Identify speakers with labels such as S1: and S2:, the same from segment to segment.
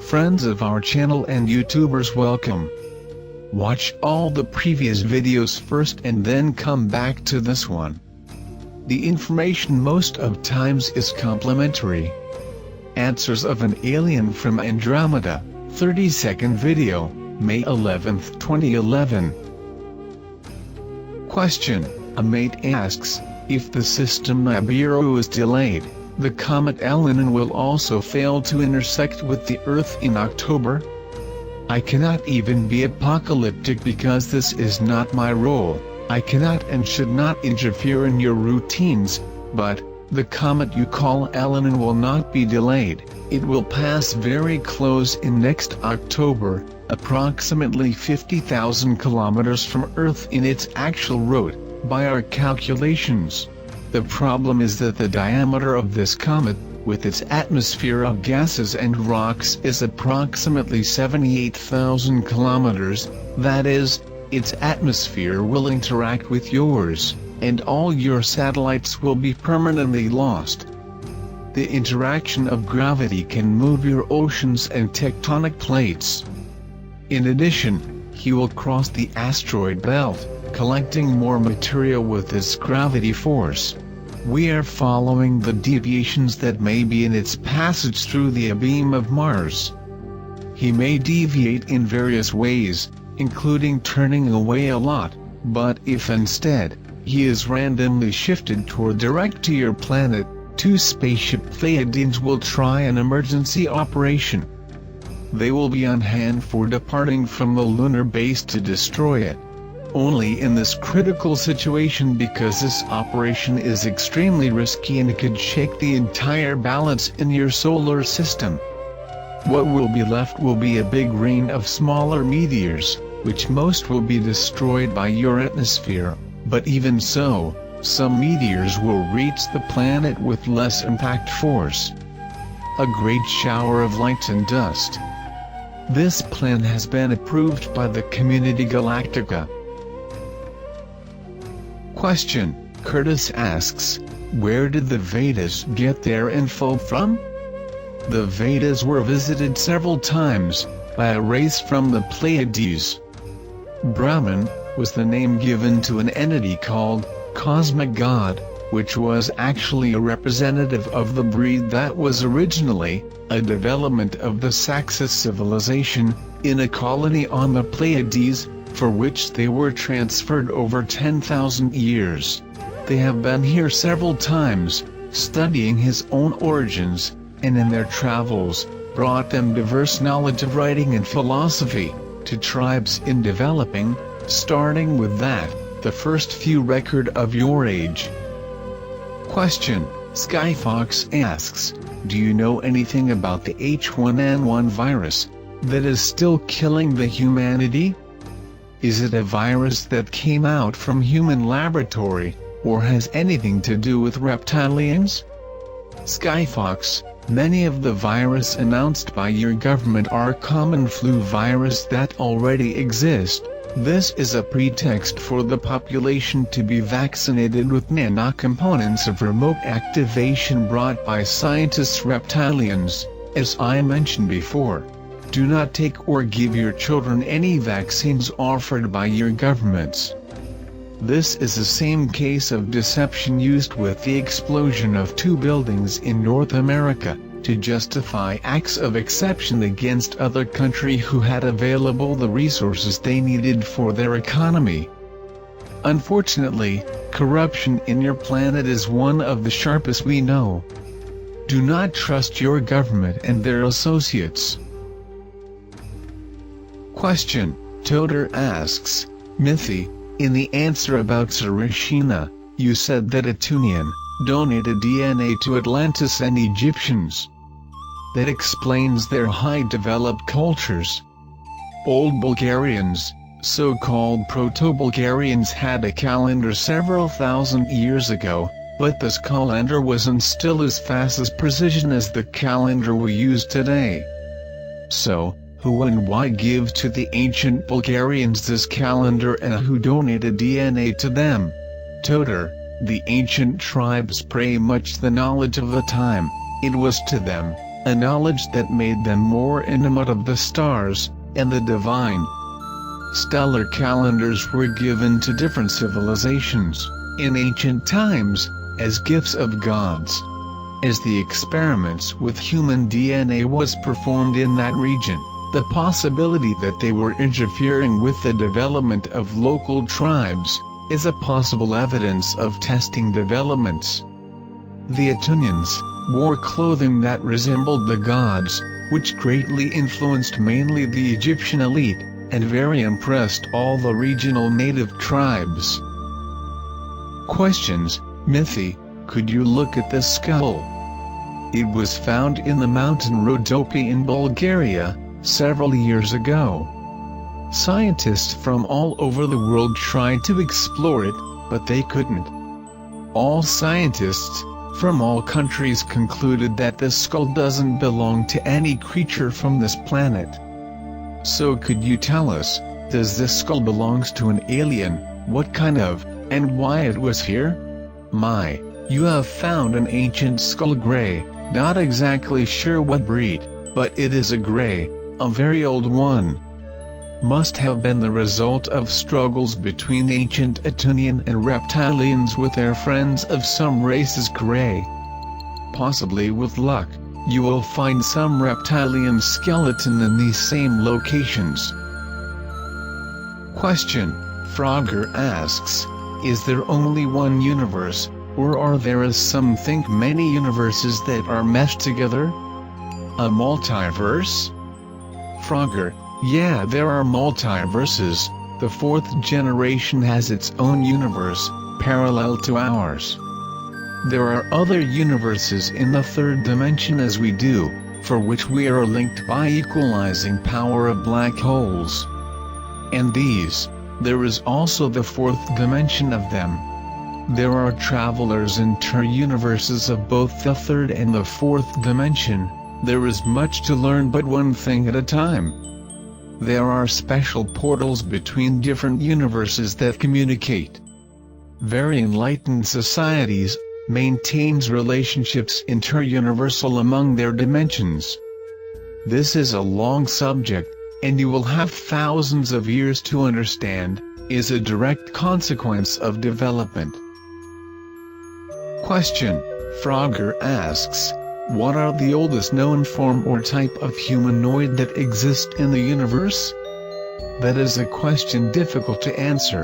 S1: Friends of our channel and YouTubers, welcome. Watch all the previous videos first and then come back to this one. The information most of times is complimentary. Answers of an Alien from Andromeda, 30-second video, May 11, 2011. Question: a mate asks, if the system Nibiru is delayed, the comet Elenin will also fail to intersect with the Earth in October? I cannot even be apocalyptic because this is not my role. I cannot and should not interfere in your routines, but the comet you call Elenin will not be delayed. It will pass very close in next October, approximately 50,000 kilometers from Earth in its actual route, by our calculations. The problem is that the diameter of this comet, with its atmosphere of gases and rocks, is approximately 78,000 kilometers, that is, its atmosphere will interact with yours, and all your satellites will be permanently lost. The interaction of gravity can move your oceans and tectonic plates. In addition, he will cross the asteroid belt, collecting more material with this gravity force. We are following the deviations that may be in its passage through the beam of Mars. He may deviate in various ways, including turning away a lot, but if instead, he is randomly shifted toward direct to your planet, 2 spaceship Pleiadians will try an emergency operation. They will be on hand for departing from the lunar base to destroy it. Only in this critical situation, because this operation is extremely risky and could shake the entire balance in your solar system. What will be left will be a big rain of smaller meteors, which most will be destroyed by your atmosphere, but even so, some meteors will reach the planet with less impact force. A great shower of light and dust. This plan has been approved by the Community Galactica. Question: Curtis asks, where did the Vedas get their info from? The Vedas were visited several times by a race from the Pleiades. Brahman was the name given to an entity called Cosmic God, which was actually a representative of the breed that was originally a development of the Saxus civilization, in a colony on the Pleiades, for which they were transferred over 10,000 years. They have been here several times, studying his own origins, and in their travels, brought them diverse knowledge of writing and philosophy, to tribes in developing, starting with that, the first few record of your age. Question: Skyfox asks, do you know anything about the H1N1 virus, that is still killing the humanity? Is it a virus that came out from human laboratory, or has anything to do with reptilians? Skyfox, many of the virus announced by your government are common flu virus that already exist. This is a pretext for the population to be vaccinated with nanocomponents of remote activation brought by scientists reptilians, as I mentioned before. Do not take or give your children any vaccines offered by your governments. This is the same case of deception used with the explosion of 2 buildings in North America, to justify acts of exception against other countries who had available the resources they needed for their economy. Unfortunately, corruption in your planet is one of the sharpest we know. Do not trust your government and their associates. Question: Toter asks, Mithy, in the answer about Sarashina, you said that Atunian donated DNA to Atlantis and Egyptians. That explains their high developed cultures. Old Bulgarians, so-called Proto-Bulgarians, had a calendar several thousand years ago, but this calendar wasn't still as fast as precision as the calendar we use today. So, who and why give to the ancient Bulgarians this calendar, and who donated DNA to them? Toter: the ancient tribes pray much the knowledge of the time, it was to them, a knowledge that made them more intimate of the stars and the divine. Stellar calendars were given to different civilizations in ancient times as gifts of gods. As the experiments with human DNA was performed in that region, the possibility that they were interfering with the development of local tribes is a possible evidence of testing developments. The Atunians wore clothing that resembled the gods, which greatly influenced mainly the Egyptian elite, and very impressed all the regional native tribes. Questions: Mythi, could you look at this skull? It was found in the mountain Rhodope in Bulgaria several years ago. Scientists from all over the world tried to explore it, but they couldn't. All scientists from all countries concluded that the skull doesn't belong to any creature from this planet. So could you tell us, does this skull belongs to an alien, what kind of, and why it was here? My, you have found an ancient skull gray, not exactly sure what breed, but it is a gray, a very old one. Must have been the result of struggles between ancient Atunian and reptilians with their friends of some races gray. Possibly with luck, you will find some reptilian skeleton in these same locations. Question: Frogger asks, is there only one universe, or are there, as some think, many universes that are meshed together? A multiverse? Frogger: yeah, there are multiverses. The fourth generation has its own universe, parallel to ours. There are other universes in the third dimension as we do, for which we are linked by equalizing power of black holes. And these, there is also the fourth dimension of them. There are travelers inter-universes of both the third and the fourth dimension. There is much to learn, but one thing at a time. There are special portals between different universes that communicate. Very enlightened societies maintains relationships inter-universal among their dimensions. This is a long subject, and you will have thousands of years to understand, is a direct consequence of development. Question: Frogger asks, what are the oldest known form or type of humanoid that exist in the universe? That is a question difficult to answer.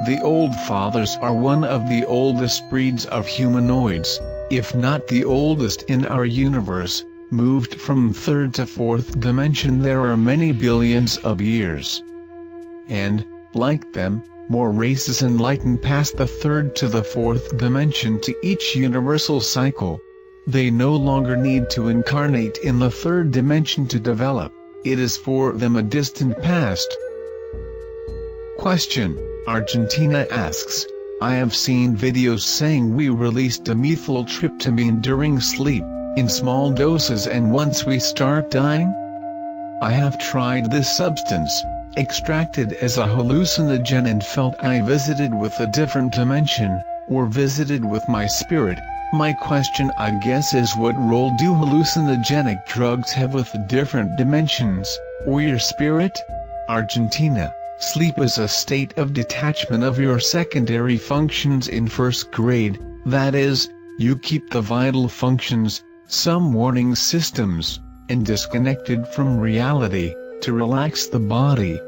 S1: The Old Fathers are one of the oldest breeds of humanoids, if not the oldest in our universe, moved from third to fourth dimension there are many billions of years. And, like them, more races enlightened past the third to the fourth dimension to each universal cycle. They no longer need to incarnate in the third dimension to develop, it is for them a distant past. Question: Argentina asks, I have seen videos saying we released dimethyltryptamine during sleep, in small doses, and once we start dying? I have tried this substance, extracted as a hallucinogen, and felt I visited with a different dimension, or visited with my spirit. My question, I guess, is what role do hallucinogenic drugs have with different dimensions, or your spirit? Argentina: sleep is a state of detachment of your secondary functions in first grade, that is, you keep the vital functions, some warning systems, and disconnected from reality, to relax the body.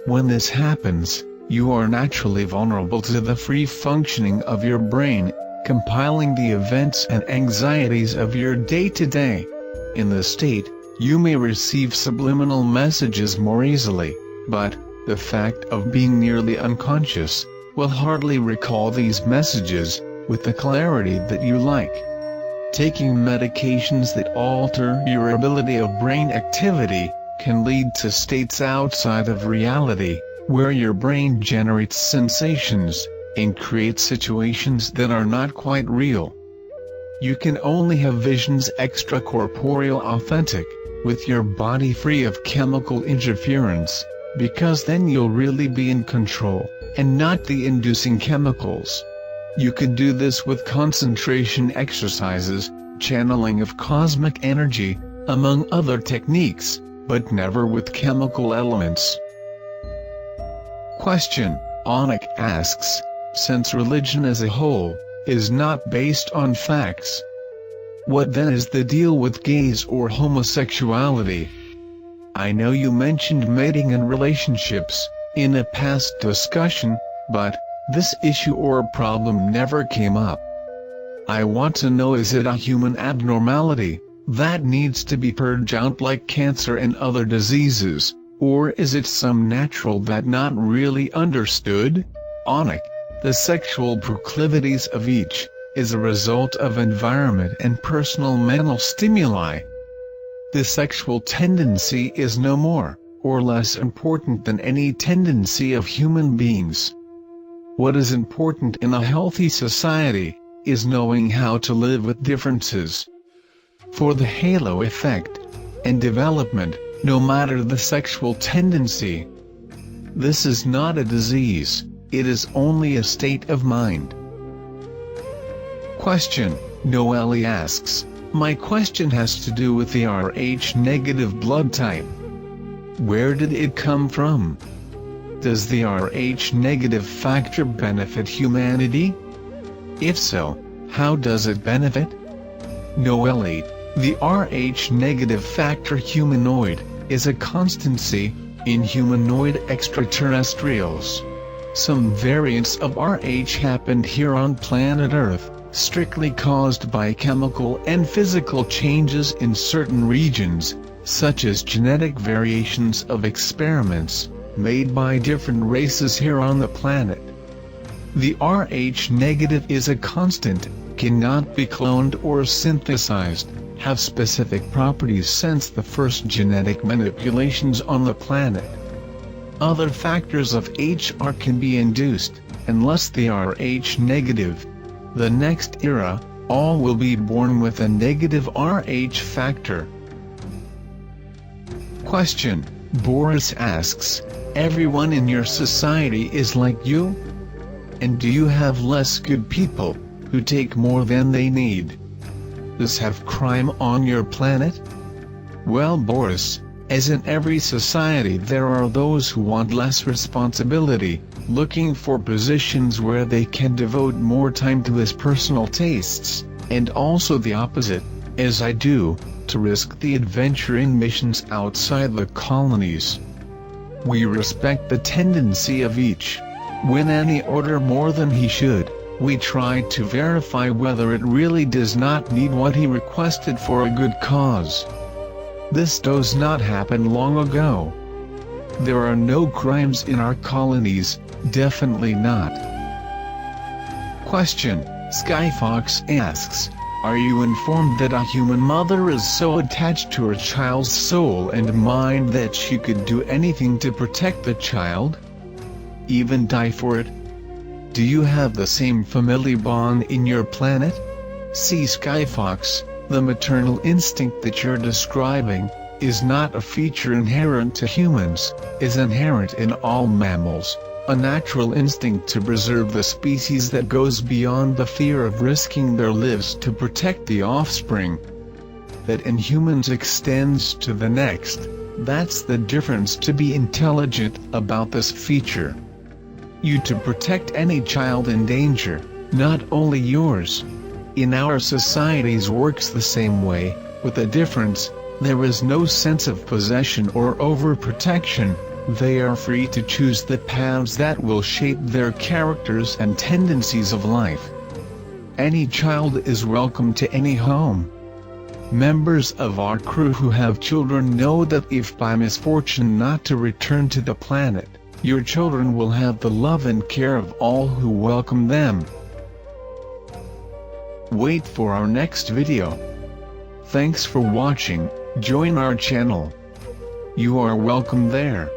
S1: When this happens, you are naturally vulnerable to the free functioning of your brain, compiling the events and anxieties of your day-to-day. In this state, you may receive subliminal messages more easily, but the fact of being nearly unconscious will hardly recall these messages with the clarity that you like. Taking medications that alter your ability of brain activity can lead to states outside of reality, where your brain generates sensations and creates situations that are not quite real. You can only have visions extracorporeal authentic, with your body free of chemical interference, because then you'll really be in control, and not the inducing chemicals. You can do this with concentration exercises, channeling of cosmic energy, among other techniques, but never with chemical elements. Question: Onik asks, since religion as a whole is not based on facts, what then is the deal with gays or homosexuality? I know you mentioned mating and relationships in a past discussion, but this issue or problem never came up. I want to know, is it a human abnormality that needs to be purged out like cancer and other diseases, or is it some natural that not really understood? Onik, the sexual proclivities of each is a result of environment and personal mental stimuli. The sexual tendency is no more or less important than any tendency of human beings. What is important in a healthy society is knowing how to live with differences. For the halo effect and development, no matter the sexual tendency. This is not a disease, it is only a state of mind. Question: Noelle asks, my question has to do with the Rh-negative blood type. Where did it come from? Does the Rh-negative factor benefit humanity? If so, how does it benefit? Noelle, the Rh-negative factor humanoid is a constancy in humanoid extraterrestrials. Some variants of Rh happened here on planet Earth, strictly caused by chemical and physical changes in certain regions, such as genetic variations of experiments made by different races here on the planet. The Rh-negative is a constant, cannot be cloned or synthesized, have specific properties since the first genetic manipulations on the planet. Other factors of HR can be induced, unless they are Rh-negative. The next era, all will be born with a negative Rh factor. Question: Boris asks, everyone in your society is like you? And do you have less good people, who take more than they need? Does have crime on your planet? Well, Boris, as in every society there are those who want less responsibility, looking for positions where they can devote more time to his personal tastes, and also the opposite, as I do, to risk the adventure in missions outside the colonies. We respect the tendency of each. When any order more than he should, we try to verify whether it really does not need what he requested for a good cause. This does not happen long ago. There are no crimes in our colonies, definitely not. Question: Skyfox asks, are you informed that a human mother is so attached to her child's soul and mind that she could do anything to protect the child? Even die for it? Do you have the same family bond in your planet? See, Skyfox, the maternal instinct that you're describing is not a feature inherent to humans, is inherent in all mammals, a natural instinct to preserve the species that goes beyond the fear of risking their lives to protect the offspring. That in humans extends to the next. That's the difference. To be intelligent about this feature, you to protect any child in danger, not only yours. In our societies works the same way, with a difference: there is no sense of possession or overprotection. They are free to choose the paths that will shape their characters and tendencies of life. Any child is welcome to any home. Members of our crew who have children know that if by misfortune not to return to the planet, your children will have the love and care of all who welcome them. Wait for our next video. Thanks for watching. Join our channel. You are welcome there.